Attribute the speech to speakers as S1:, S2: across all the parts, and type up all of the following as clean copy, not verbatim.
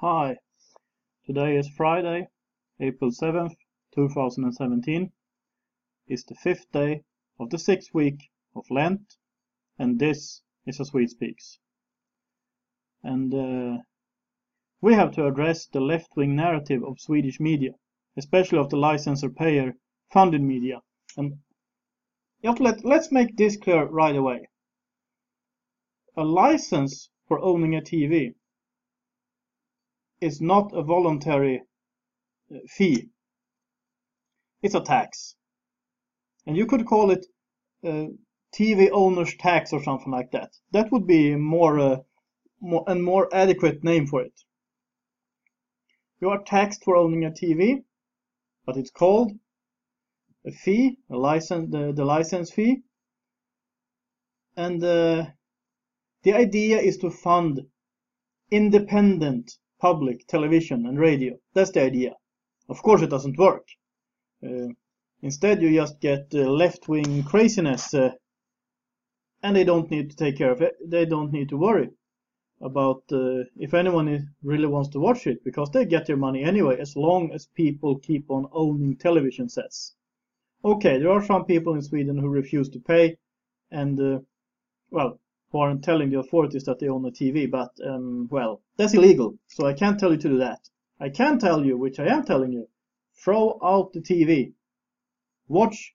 S1: Hi, today is Friday, April 7th, 2017. It's the 5th day of the 6th week of Lent, and this is a Swede Speaks. And we have to address the left-wing narrative of Swedish media, especially of the licensor-payer funded media. And let's make this clear right away. A license for owning a TV is not a voluntary fee. It's a tax. And you could call it TV owner's tax or something like that. That would be a more adequate name for it. You are taxed for owning a TV, but it's called a fee, a license, the license fee. And the idea is to fund independent public television and radio. That's the idea. Of course, it doesn't work. Instead, you just get left-wing craziness, and they don't need to take care of it. They don't need to worry about if anyone really wants to watch it, because they get their money anyway, as long as people keep on owning television sets. Okay, there are some people in Sweden who refuse to pay, and who aren't telling the authorities that they own a TV, but that's illegal, so I can't tell you to do that. I can tell you, which I am telling you, throw out the TV. Watch,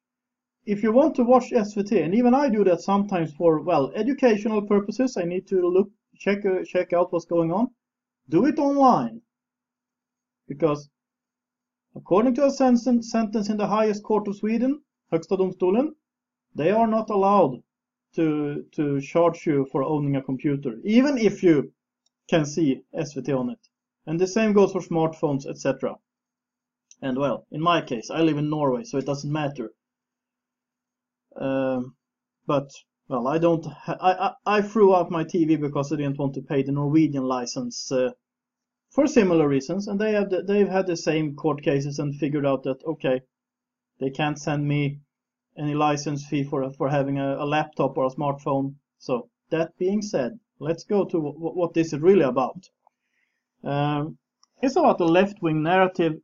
S1: if you want to watch SVT, and even I do that sometimes for, educational purposes. I need to check out what's going on. Do it online. Because according to a sentence in the highest court of Sweden, Högsta domstolen, they are not allowed to charge you for owning a computer, even if you can see SVT on it. And the same goes for smartphones, etc. And in my case, I live in Norway, so it doesn't matter. But I threw out my TV because I didn't want to pay the Norwegian license for similar reasons, and they've had the same court cases and figured out that okay, they can't send me any license fee for having a laptop or a smartphone. So that being said, let's go to what this is really about. It's about the left-wing narrative,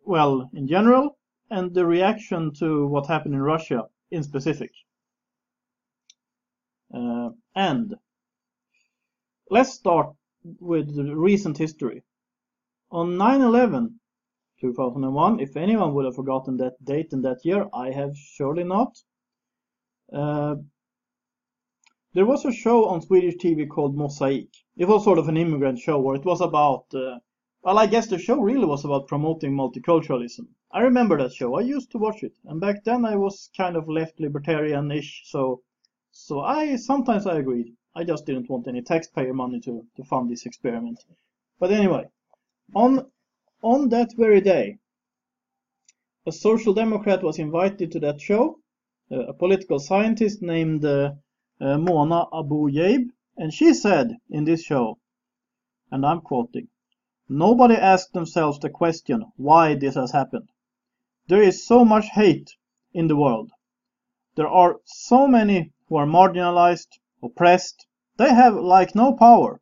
S1: in general, and the reaction to what happened in Russia in specific. And let's start with the recent history. On 9/11, 2001, if anyone would have forgotten that date and that year, I have surely not. There was a show on Swedish TV called Mosaic. It was sort of an immigrant show, where it was about, I guess the show really was about promoting multiculturalism. I remember that show. I used to watch it, and back then I was kind of left libertarian-ish, so sometimes I agreed. I just didn't want any taxpayer money to fund this experiment. But anyway, on that very day, a social democrat was invited to that show, a political scientist named Mona Abu-Jaib, and she said in this show, and I'm quoting, "Nobody asked themselves the question why this has happened. There is so much hate in the world. There are so many who are marginalized, oppressed. They have no power.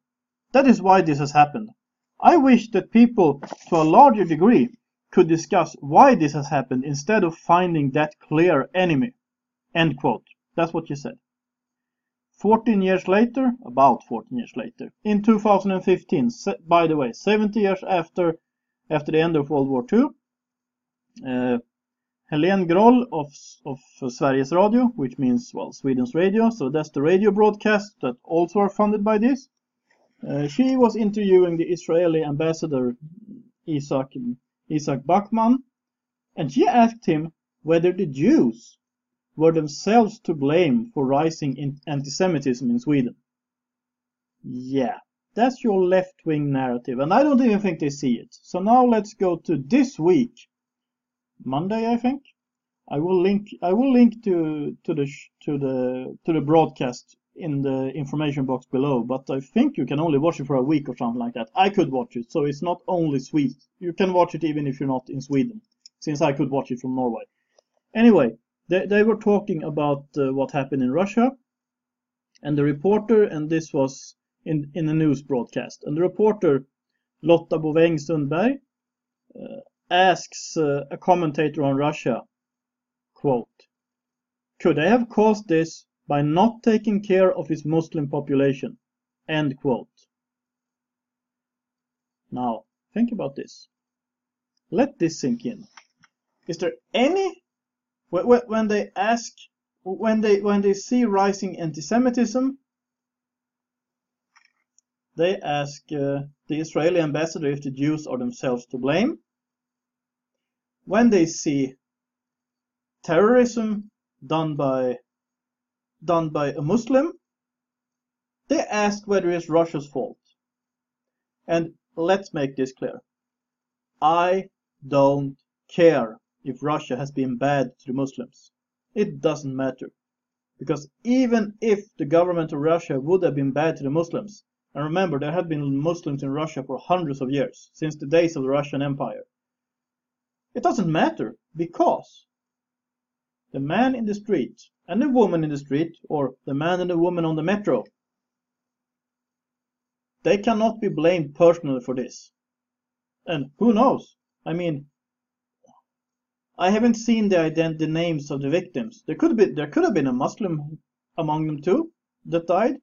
S1: That is why this has happened. I wish that people, to a larger degree, could discuss why this has happened instead of finding that clear enemy." End quote. That's what she said. 14 years later, about 14 years later, in 2015, by the way, 70 years after the end of World War II, Helene Groll of Sveriges Radio, which means, Sweden's radio, so that's the radio broadcast that also are funded by this. She was interviewing the Israeli ambassador Isaac Bachman, and she asked him whether the Jews were themselves to blame for rising anti-Semitism in Sweden. Yeah, that's your left-wing narrative, and I don't even think they see it. So now let's go to this week, Monday, I think. I will link to the broadcast in the information box below, but I think you can only watch it for a week or something like that. I could watch it, so it's not only Sweden. You can watch it even if you're not in Sweden, since I could watch it from Norway. Anyway, they were talking about what happened in Russia, and the reporter, and this was in a news broadcast, and the reporter Lotta Boveng-Sundberg asks a commentator on Russia, quote, "Could they have caused this by not taking care of its Muslim population?" End quote. Now, think about this. Let this sink in. Is there any, when they ask, when they see rising anti-Semitism, they ask the Israeli ambassador if the Jews are themselves to blame. When they see terrorism done by a Muslim, they ask whether it's Russia's fault. And let's make this clear. I don't care if Russia has been bad to the Muslims. It doesn't matter. Because even if the government of Russia would have been bad to the Muslims, and remember, there have been Muslims in Russia for hundreds of years, since the days of the Russian Empire, it doesn't matter, because the man in the street and the woman in the street, or the man and the woman on the metro, they cannot be blamed personally for this. And who knows? I mean, I haven't seen the names of the victims. There could have been a Muslim among them too that died.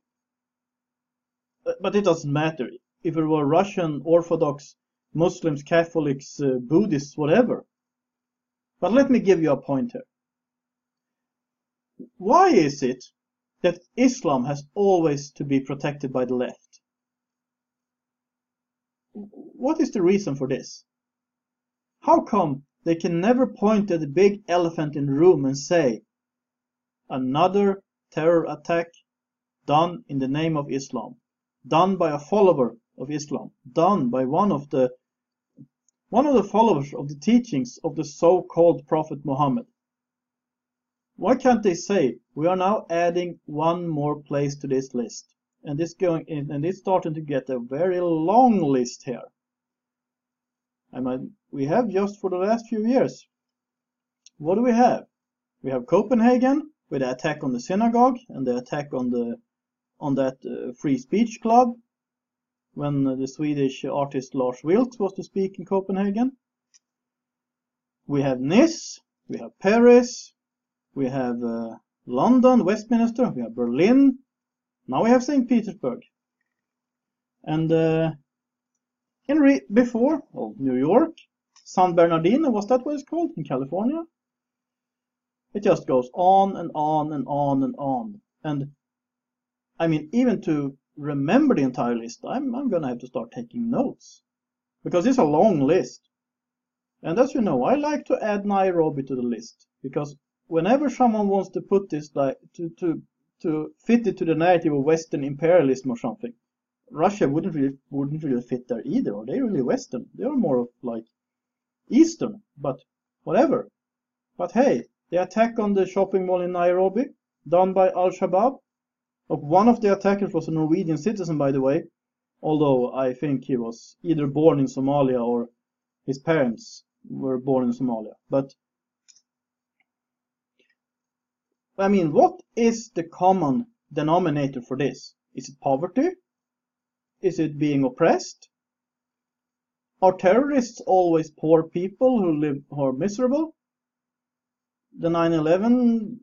S1: But it doesn't matter. If it were Russian, Orthodox, Muslims, Catholics, Buddhists, whatever. But let me give you a point here. Why is it that Islam has always to be protected by the left? What is the reason for this? How come they can never point at the big elephant in the room and say, another terror attack done in the name of Islam, done by a follower of Islam, done by one of the followers of the teachings of the so-called Prophet Muhammad? Why can't they say, we are now adding one more place to this list? And it's starting to get a very long list here. I mean, we have just for the last few years. What do we have? We have Copenhagen with the attack on the synagogue and the attack on that free speech club when the Swedish artist Lars Vilks was to speak in Copenhagen. We have Nice, we have Paris, we have London, Westminster, we have Berlin. Now we have St. Petersburg. And before, New York, San Bernardino, was that what it's called, in California? It just goes on and on and on and on. And I mean, even to remember the entire list, I'm going to have to start taking notes. Because it's a long list. And as you know, I like to add Nairobi to the list. Because whenever someone wants to put this, like, to fit it to the narrative of Western imperialism or something, Russia wouldn't really fit there either. Or they're really Western. They're more of like Eastern, but whatever. But hey, the attack on the shopping mall in Nairobi, done by Al-Shabaab. One of the attackers was a Norwegian citizen, by the way, although I think he was either born in Somalia or his parents were born in Somalia. But I mean, what is the common denominator for this? Is it poverty? Is it being oppressed? Are terrorists always poor people who are miserable? The 9/11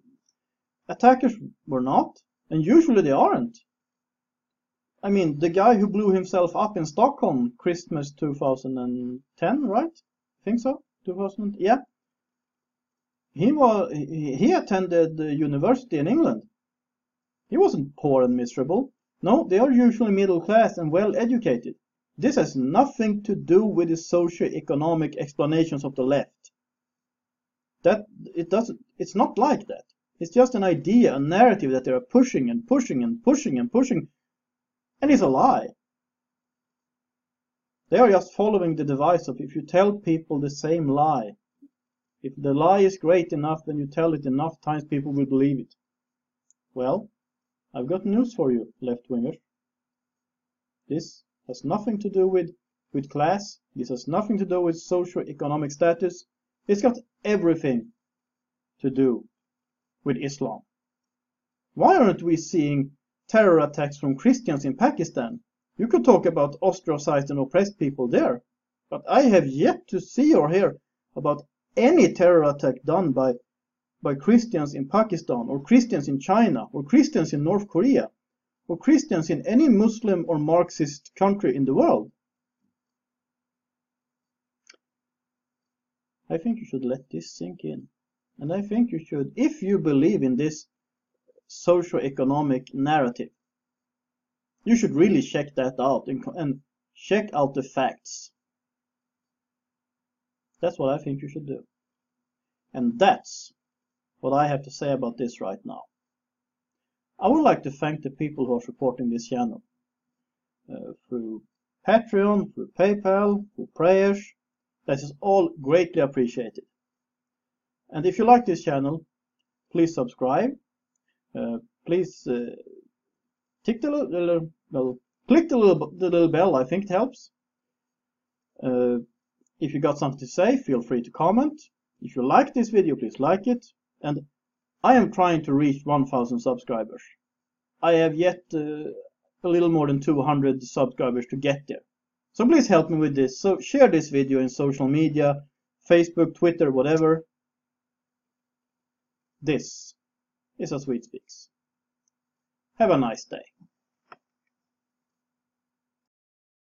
S1: attackers were not, and usually they aren't. I mean, the guy who blew himself up in Stockholm, Christmas 2010, right? I think so. 2000, yeah. He attended the university in England. He wasn't poor and miserable. No, they are usually middle class and well educated. This has nothing to do with the socio-economic explanations of the left. It's not like that. It's just an idea, a narrative that they are pushing and pushing and pushing and pushing. And it's a lie. They are just following the device of, if you tell people the same lie, if the lie is great enough, then you tell it enough times, people will believe it. Well, I've got news for you, left-wingers. This has nothing to do with class. This has nothing to do with socio-economic status. It's got everything to do with Islam. Why aren't we seeing terror attacks from Christians in Pakistan? You could talk about ostracized and oppressed people there, but I have yet to see or hear about any terror attack done by Christians in Pakistan, or Christians in China, or Christians in North Korea, or Christians in any Muslim or Marxist country in the world. I think you should let this sink in. And I think you should, if you believe in this socio-economic narrative, you should really check that out and check out the facts. That's what I think you should do. And that's what I have to say about this right now. I would like to thank the people who are supporting this channel through Patreon, through PayPal, through prayers. That is all greatly appreciated. And if you like this channel, please subscribe. Please click the little bell. I think it helps. If you got something to say, feel free to comment. If you like this video, please like it. And I am trying to reach 1,000 subscribers. I have yet a little more than 200 subscribers to get there. So please help me with this. So share this video in social media, Facebook, Twitter, whatever. This is A Swede Speaks. Have a nice day.